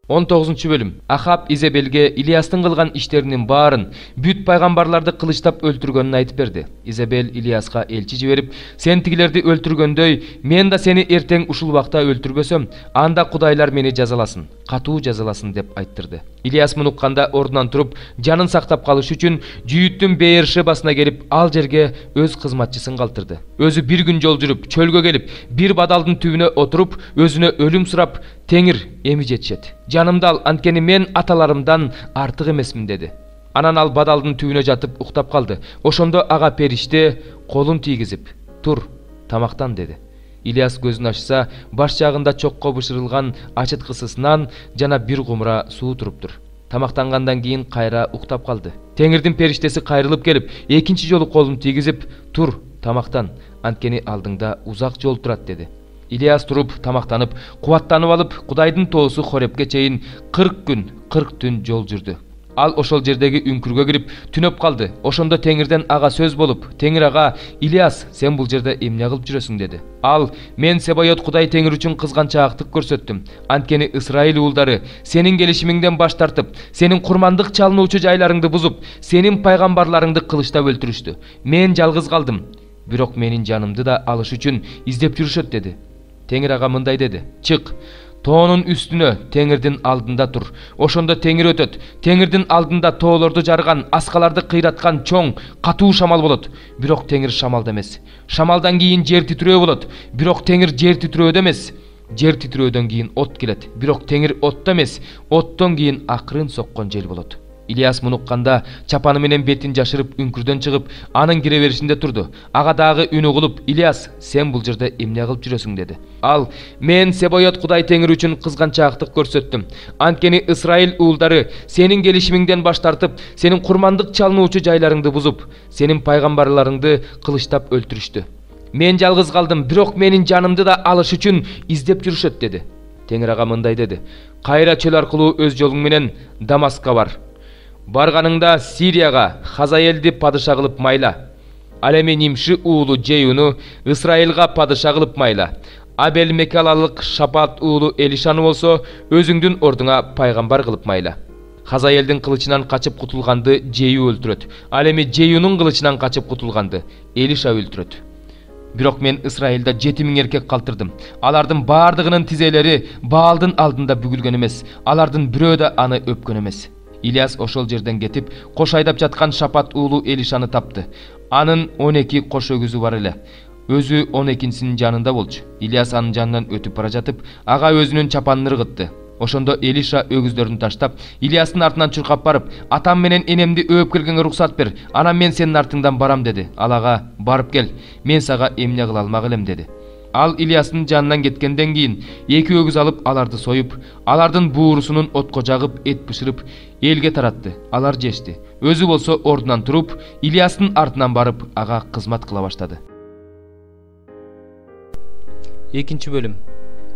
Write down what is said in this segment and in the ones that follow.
19 bölüm. Ахаб Изебелге Илиястын кылган иштеринин баарын, бүт пайгамбарларды кылычтап өлтүргөнүн айтып берди. Изебел Илияска элчи жиберип, сен тигилерди өлтүргөндөй, мен да сени эртең ушул убакта өлтүрбөсөм, анда кудайлар мени жазаласын, катуу жазаласын деп айттырды. Илияс муну укканда ордунан туруп, жанын сактап калыш үчүн Жүйүттүн Беершебасына келип, ал жерге өз кызматчысын калтырды. Өзү бир күн жол жүрүп, чөлгө келип, бир бадалдын түбүнө отуруп, өзүнө өлүм сурап, Теңир эми жетишет. Жанымды ал, анткени мен аталарымдан артык эмесмин деди. Анан ал бадалдын түбүнө жатып уктап калды. Ошондо ага периште колун тийгизип, "Тур, тамактан" деди. Илияс көзүн ачса, баш жагында чокко бышырылган ачыткысынан жана бир кумура суу туруптур. Тамактангандан кийин кайра уктап калды. Теңирдин периштеси кайрылып келип, экинчи жолу колун тийгизип, "Тур, тамактан, анткени алдыңда узак жол турат" деди. Илияс туруп, тамактанып, кубаттанып алып, Кудайдын тоосу Хорепке чейин 40 күн, 40 түн жол жүрдү. Ал ошол жердеги үңкүргө кирип, түнөп калды. Ошондо Теңирден ага сөз болуп, Теңир ага, "Илияс, сен бул жерде эмне кылып жүрөсүң?" деди. Ал, "Мен Себайот Кудай Теңир үчүн кызганчаактык көрсөттүм. Анткени Исраил уулдары сенин келишимиңден баш тартып, сенин курмандык чалынуучу жайларыңды бузуп, сенин пайгамбарларыңды кылычтап өлтүрүштү. Мен жалгыз калдым. Бирок менин жанымды да алыш үчүн издеп жүрүшөт" деди. Теңир ага мындай деди: "Чык, тоонун үстүнө Теңирдин алдында тур. Ошондо Теңир өтөт. Теңирдин алдында тоолорду жарган, аскаларды кыйраткан чоң, катуу шамал болот. Бирок Теңир шамалда эмес. Шамалдан кийин жер титирөө болот. Бирок Теңир жер титирөөдө эмес. Жер титирөөдөн кийин от келет. Бирок Теңир отто эмес. Оттон кийин акырын соккон жел болот." Илияс муну укканда чапаны менен бетин жашырып үңкүрдөн чыгып, анын кире беришинде турду. Ага дагы үнү кылып, "Илияс, сен бул жерде эмне кылып жүрөсүң?" деди. Ал, "Мен Себайот Кудай Теңир үчүн кызганчаактык көрсөттүм. Анткени Исраил уулдары сенин келишимиңден баш тартып, сенин курмандык чалынуучу жайларыңды бузуп, сенин пайгамбарларыңды кылычтап өлтүрүштү. Мен жалгыз калдым, бирок менин жанымды да алыш үчүн издеп жүрүшөт" деди. Теңир ага мындай деди: "Кайра чөл аркылуу өз жолуң менен Дамаска бар. Барганыңда Сирияга Хазаэлди падыша кылып майла. Ал эми Нимши уулу Жейуну Исраилга падыша кылып майла. Абел Мекалалык Шапат уулу Элишаны болсо өзүңдүн ордуңа пайгамбар кылып майла. Хазаэлдин кылычынан качып кутулганды Жейу өлтүрөт. Ал эми Жейунун кылычынан качып кутулганды Элиша өлтүрөт. Бирок мен Исраилда 7000 эркек калтырдым. Алардын баардыгынын тизелери Баалдын алдында бүгүлгөн эмес. Алардын бирөө да аны өпкөн эмес." Илияс ошол жерден кетип, кош айдап жаткан Шапат уулу Элишаны тапты. Анын 12 кош өгүзү бар эле. Өзү 12-синин жанында болчу. Илияс анын жанынан өтүп бара жатып, ага өзүнүн чапанын ыргытты. Ошондо Элиша өгүздөрүн таштап, Илиястын артынан чуркап барып, "Атам менен энемди өөп келгенге уруксат бер, анан мен сенин артыңдан барам" деди. Ал ага, "Барып кел, мен сага эмне кыла алмак элем" деди. Ал Илиястын жанынан кеткенден кийин 2 өгүз алып, аларды союп, алардын буурусунун отко жагып, эт бышырып, элге таратты. Алар жешти. Өзү болсо ордунан туруп, Илиястын артынан барып, ага кызмат кыла баштады. 2-бөлүм.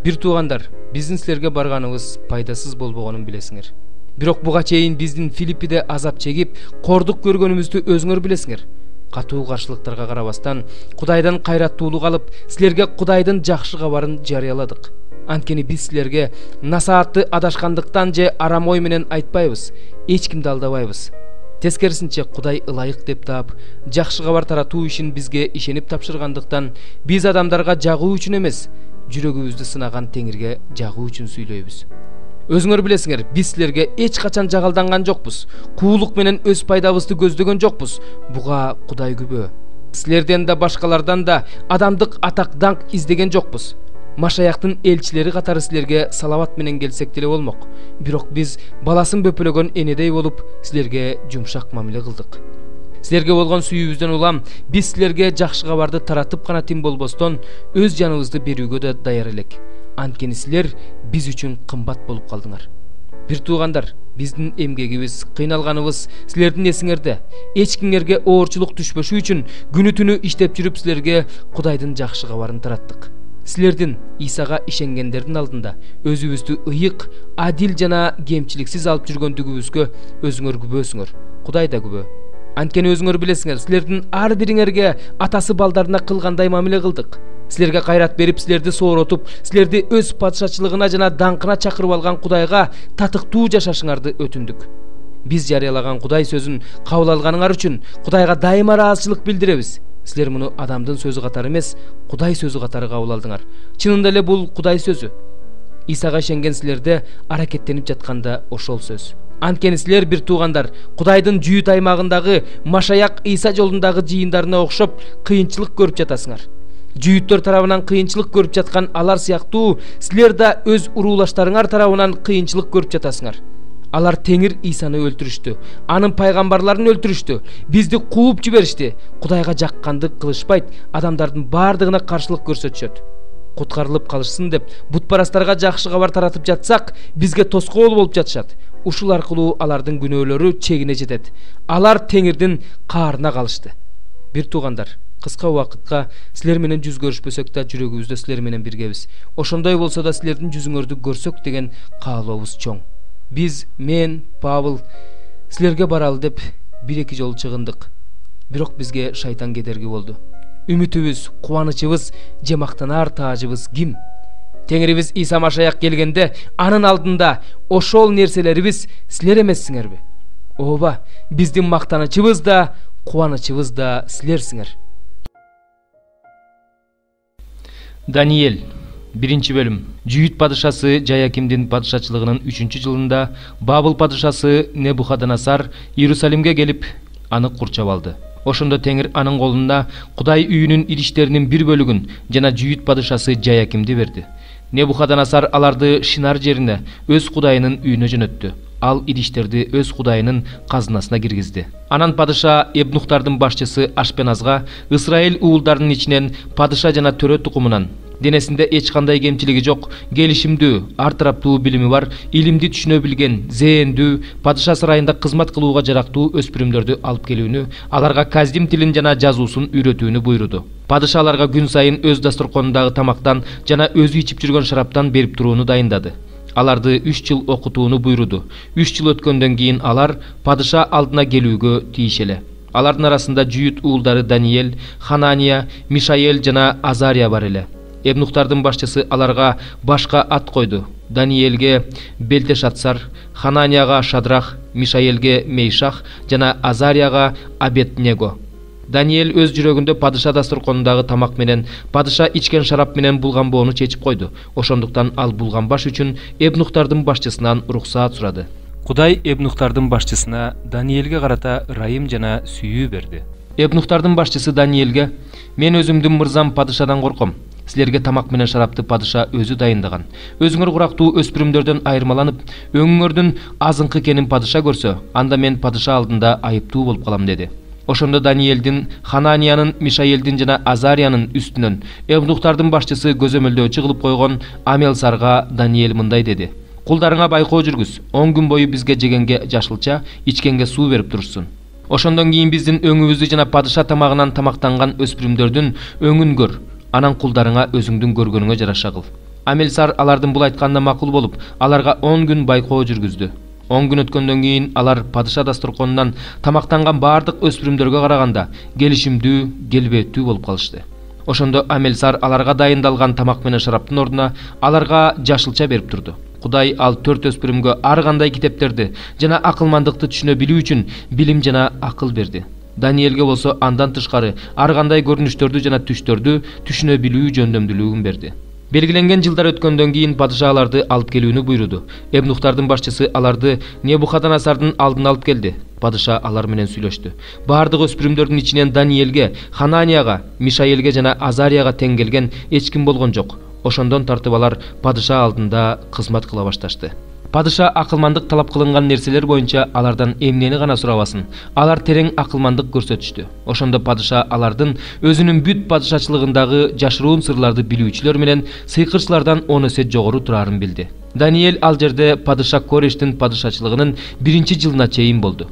Бир туугандар, биздин силерге барганыбыз пайдасыз болбогонун билесиңер. Бирок буга чейин биздин Филиппиде азап чегип, кордук көргөнүбүздү өзүңөр билесиңер. Катуу каршылыктарга карабастан, Кудайдан кайраттуулук алып, силерге Кудайдын жакшы кабарын жарыяладык. Анткени биз силерге насаатты адашкандыктан же арам ой менен айтпайбыз, эч кимди алдабайбыз. Тескерисинче Кудай ылайык деп таап, жакшы кабар таратуу ишин бизге ишенип тапшыргандыктан, биз адамдарга жагуу үчүн эмес, жүрөгүбүздү сынаган Теңирге жагуу үчүн сүйлөйбүз. Өзүңөр билесиңер, биз силерге эч качан жагалданган жокпуз. Куулук менен өз пайдабызды көздөгөн жокпуз. Буга Кудай күбө. Силерден да башкалардан да адамдык атак даңк издеген жокпуз. Машаяктын элчилери катары силерге салават менен келсек деле болмок. Бирок биз баласын бөпөлөгөн энедей болуп, силерге жумшак мамиле кылдык. Силерге болгон сүйүүбүздөн улам, биз силерге жакшы кабарды таратып гана тим болбостон, өз жаныбызды берүүгө да даяр элек. Анткени силер биз үчүн кымбат болуп калдыңар. Бир туугандар, биздин эмгегибиз, кыйналганыбыз силердин эсиңерде. Эч кимге оорчулук түшпөшү үчүн күнү түнү иштеп жүрүп силерге Кудайдын жакшы кабарын тараттык. Силердин Исага ишенгендердин алдында өзүбүздү ыйык, адил жана кемчиликсиз алып жүргөндүгүбүзгө өзүңөр күбөсүңөр. Кудай да күбө. Анткени өзүңөр билесиңер, силердин ар бириңерге атасы балдарына кылгандай мамиле кылдык. Силерге кайрат берип, силерди сооротуп, силерди өз падышачылыгына жана даңкына чакырып алган Кудайга татыктуу жашашыңарды өтүндүк. Биз жарыялаган Кудай сөзүн кабыл алганыңар үчүн Кудайга дайыма ыраазычылык билдиребиз. Силер муну адамдын сөзү катары эмес, Кудай сөзү катары кабыл алдыңар. Чынында эле бул Кудай сөзү. Исага ишенген силерде аракеттенип жатканда ошол сөз. Анткени силер бир туугандар, Кудайдын жүйүт аймагындагы Машаяк Иса жолундагы жыйындарына окшоп кыйынчылык көрүп жатасыңар. Жүйүттөр тарабынан кыйынчылык көрүп жаткан алар сыяктуу силер да өз уруулаштарыңар тарабынан кыйынчылык көрүп жатасыңар. Алар Теңир Исаны өлтүрүштү, анын пайгамбарларын өлтүрүштү, бизди кууп жиберишти. Кудайга жаккандык кылышпайт, адамдардын баардыгына каршылык көрсөтүшөт. Куткарылып калышсын деп бутпарастарга жакшы кабар таратып жатсак, бизге тоскоол болуп жатышат. Ушул аркылуу алардын күнөөлөрү чегине жетет. Алар Теңирдин каарына калышты. Бир туугандар, кыска убакытка силер менен жүз көрүшпөсөк да жүрөгүбүздө силер менен биргебиз. Ошондой болсо да силердин жүзүңөрдү көрсөк деген каалообуз чоң. Биз, мен, Павыл силерге баралы деп бир-эки жолу чыгындык. Бирок бизге шайтан кедерги болду. Үмүтүбүз, кубанычыбыз, же мактанар таажыбыз ким? Теңирибиз Иса Машаяк келгенде анын алдында ошол нерселерибиз силер эмессиңерби? Ооба, биздин мактанычыбыз да, кубанычыбыз да силерсиңер. Даниэль 1 бөлүм. Жүйүт падышасы Жаякимдин падышачылыгынын 3 жылында Бабыл падышасы Небухаднецар Иерусалимге келип, аны курчап алды. Ошондо Теңир анын колуна Кудай үйүнүн идиштеринин бир бөлүгүн жана жүйүт падышасы Жаякимди берди. Небухаднецар аларды Шинар жерине, өз кудайынын үйүнө жөнөттү. Ал идиштерди өз кудайынын казынасына киргизди. Анан падыша Эбнухтардын башчысы Ашпеназга Исраил уулдарынын ичинен падыша жана төрө тукумунан денесинде эч кандай кемчилиги жок, келишимдүү, ар тараптуу билими бар, илимди түшүнө билген, зээндүү, падыша сарайында кызмат кылууга жарактуу өспүрүмдөрдү алып келүүнү, аларга каздим тилин жана жазуусун үйрөтүүнү буйруду. Падыша аларга күн сайын өз дасторконундагы тамактан жана өзү ичип жүргөн шараптан берип турууну дайындады. Аларды 3 жыл окутууну буйруду. 3 жыл өткөндөн кийин алар падыша алдына келүүгө тийиш эле. Алардын арасында жүйүт уулдары Даниэль, Ханания, Мишаэль жана Азария бар эле. Эбнухтардын башчысы аларга башка ат койду. Даниэльге Белтешатсар, Хананияга Шадрах, Мишаэльге Мейшах жана Азарияга Абеднего. Даниэль өз жүрөгүндө падыша дасторконундагы тамак менен, падыша ичкен шарап менен булганбоону чечип койду. Ошондуктан ал булганбаш үчүн Эбнухтардын башчысынан уруксаат сурады. Кудай Эбнухтардын башчысына Даниэльге карата ырайым жана сүйүү берди. Эбнухтардын башчысы Даниэльге: "Мен өзүмдүн мырзам падышадан корком. Силерге тамак менен шарапты падыша өзү дайындаган. Өзүңөр курактуу өспүрүмдөрдөн айырмаланып, өңүңөрдүн азыңкы экенин падыша көрсө, анда мен падыша алдында айыптуу болуп калам" деди. Ошондо Даниэльдин, Хананиянын, Мишаэльдин жана Азариянын үстүнөн Эбнухтардын башчысы көзөмөлдөөчү кылып койгон Амелсарга Даниэль мындай деди: "Кулдарыңа байкоо жүргүз. 10 күн бою бизге жегенге жашылча, ичкенге суу берип турушсун. Ошондон кийин биздин өңүбүздү жана падыша тамагынан тамактанган өспүрүмдөрдүн өңүн көр. Анан кулдарыңа өзүңдүн көргөнүңө жараша кыл." Амелсар алардын бул айтканына макул болуп, аларга 10 күн байкоо жүргүздү. 10 күн өткөндөн кийин алар падыша дасторконунан тамактанган баардык өспүрүмдөргө караганда келишимдүү, келбеттүү болуп калышты. Ошондо Амелсар аларга дайындалган тамак менен шараптын ордуна аларга жашылча берип турду. Кудай ал 4 өспүрүмгө ар кандай китептерди жана акылмандыкты түшүнө билүү үчүн билим жана акыл берди. Даниэльге болсо андан тышкары ар кандай көрүнүштөрдү жана түштөрдү түшүнө билүү жөндөмдүүлүгүн берди. Белгиленген жылдар өткөндөн кийин падыша аларды алып келүүнү буйруду. Эбнухтардын башчысы аларды Небухаднецардын алдына алып келди. Падыша алар менен сүйлөштү. Бардык өспүрүмдөрдүн ичинен Даниэльге, Хананияга, Мишаэльге жана Азарияга тең келген эч ким болгон жок. Ошондон тартып алар падыша алдында кызмат кыла башташты. Падыша акылмандык талап кылынган нерселер боюнча алардан эмнени гана сурабасын, алар терең акылмандык көрсөтүштү. Ошондо падыша алардын өзүнүн бүт падышачылыгындагы жашыруун сырларды билүүчүлөр менен сыйкырчылардан 10 эсе жогору турарын билди. Даниэль ал жерде падыша Корештин падышачылыгынын 1 жылына чейин болду.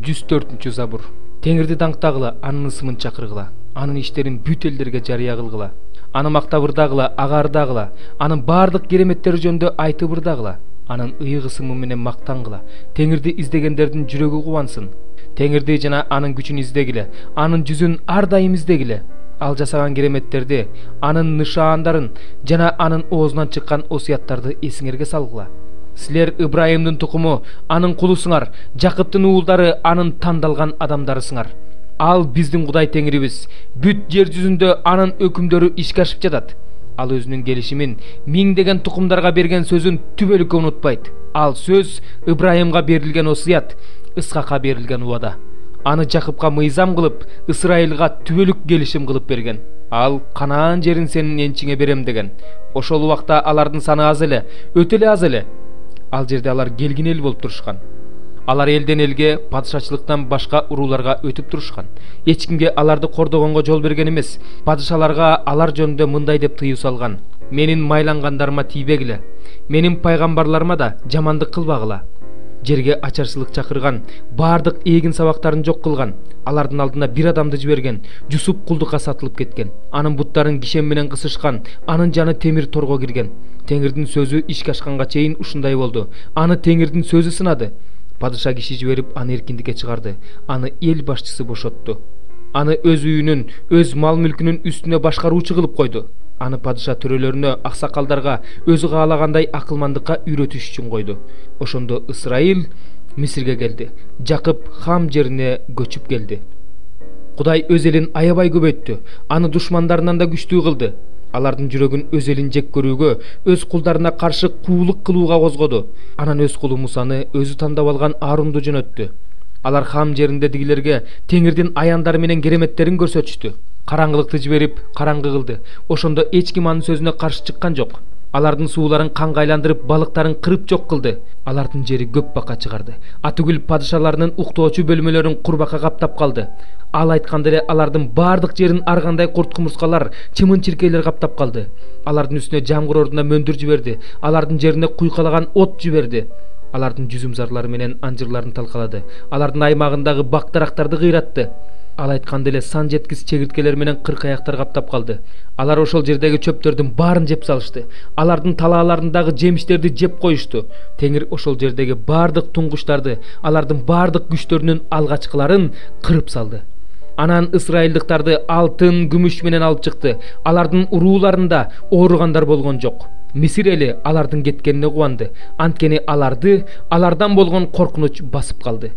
104 забур. Теңирди даңктагыла, анын ысымын чакыргыла, анын иштерин бүт элдерге жарыя кылгыла. Аны мактап ырдагыла, ага ырдагыла, анын бардык кереметтери жөнүндө айтып ырдагыла, анын ыйык ысымы менен мактангыла. Теңирди издегендердин жүрөгү кубансын. Теңирди жана анын күчүн издегиле, анын жүзүн ар дайым издегиле. Ал жасаган кереметтерди, анын нышаандарын жана анын оозунан чыккан осуяттарды эсиңерге салгыла. Силер Ыбрайымдын тукуму, анын кулусуңар, Жакыптын уулдары, анын тандалган адамдарысыңар. Ал биздин Кудай Теңирибиз, бүт жер жүзүндө анын өкүмдөрү ишке ашып жатат. Ал өзүнүн келишимин, миңдеген тукумдарга берген сөзүн түбөлүккө унутпайт. Ал сөз Ыбрайымга берилген осуят, Ысхакка берилген убада. Аны Жакыпка мыйзам кылып, Ысрайылга түбөлүк келишим кылып берген. Ал Канаан жерин сенин энчиңе берем деген. Ошол убакта алардын саны аз эле, өтө эле аз эле. Ал жерде алар келгин эл болуп турушкан. Алар элден элге, падышачылыктан башка урууларга өтүп турушкан. Эч кимге аларды кордогонго жол берген эмес. Падышаларга алар жөнүндө мындай деп тыюу салган: менин майлангандарыма тийбегиле, менин пайгамбарларыма да жамандык кылбагыла. Жерге ачарчылык чакырган, бардык эгин сабактарын жок кылган, алардын алдына бир адамды жиберген, Жусуп кулдукка сатылып кеткен. Анын буттарын кишем менен кысышкан, анын жаны темир торго кирген. Теңирдин сөзү ишке ашканга чейин ушундай болду. Аны Теңирдин сөзү сынады. Падыша киши жиберип аны эркиндикке чыгарды. Аны эл башчысы бошотту. Аны өз үйүнүн, өз мал мүлкүнүн үстүнө башкаруучу кылып койду. Аны падыша төрөлөрүнө, аксакалдарга өзү каалагандай акылмандыкка үйрөтүш үчүн койду. Ошондо Ысрайыл Мисирге келди. Жакып Хам жерине көчүп келди. Кудай өз элин аябай көбөйттү. Аны душмандарынан да күчтүү кылды. Алардын жүрөгүн өз элин жек көрүүгө, өз кулдарына каршы куулук кылууга козгоду. Анан өз кулу Мусаны өзү тандап алган Аарунду жөнөттү. Алар Хам жеринде дигилерге Теңирдин аяндары менен кереметтерин көрсөтүштү. Караңгылыкты жиберип, караңгы кылды. Ошондо эч ким анын сөзүнө каршы чыккан жок. Алардын сууларын канга айландырып, балыктарын кырып жок кылды. Алардын жери көп бакка чыгарды. Атүгүл падышаларынын уктоочу бөлмөлөрүн курбакка каптап калды. Ал айткандай эле алардын бардык жерин ар кандай курт-кумурскалар, чымын-чиркейлер каптап калды. Алардын үстүнө жамгыр ордуна мөндүр жиберди. Алардын жерине куйкалаган от жиберди. Алардын жүзүмзарлары менен анжырларын талкалады. Алардын аймагындагы бак-дарактарды кыйратты. Ал айткандай эле сан жеткис чегирткелер менен кыркаяктар каптап калды. Алар ошол жердеги чөптөрдүн баарын жеп салышты. Алардын талааларындагы жемиштерди жеп коюшту. Теңир ошол жердеги бардык туңгуштарды, алардын бардык күчтөрүнүн алгачкыларын кырып салды. Анан ысрайылдыктарды алтын, күмүш менен алып чыкты. Алардын урууларында ооругандар болгон жок. Мисир эли алардын кеткенине кубанды. Анткени алардан болгон коркунуч басып калды.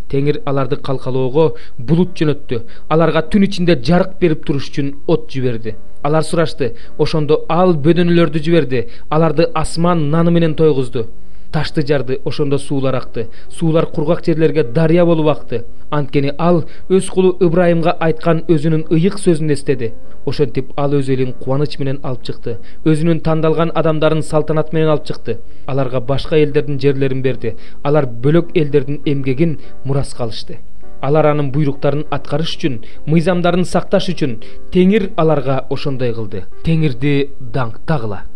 Теңир аларды калкалоого булут жөнөттү. Аларга түн ичинде жарык берип туруш үчүн от жиберди. Алар сурашты. Ошондо ал бөдөнөлөрдү жиберди. Аларды асман наны менен тойгузду. Ташты жарды. Ошондо суулар акты. Суулар кургак жерлерге дарыя болуп акты. Анткени ал өз кулу Ыбрайымга айткан өзүнүн ыйык сөзүн эстеди. Ошентип ал өз элин кубаныч менен алып чыкты. Өзүнүн тандалган адамдарын салтанат менен алып чыкты. Аларга башка элдердин жерлерин берди. Алар бөлөк элдердин эмгегин мураска алышты. Алар анын буйруктарын аткарыш үчүн, мыйзамдарын сакташ үчүн Теңир аларга ошондой кылды. Теңирди даңктагыла.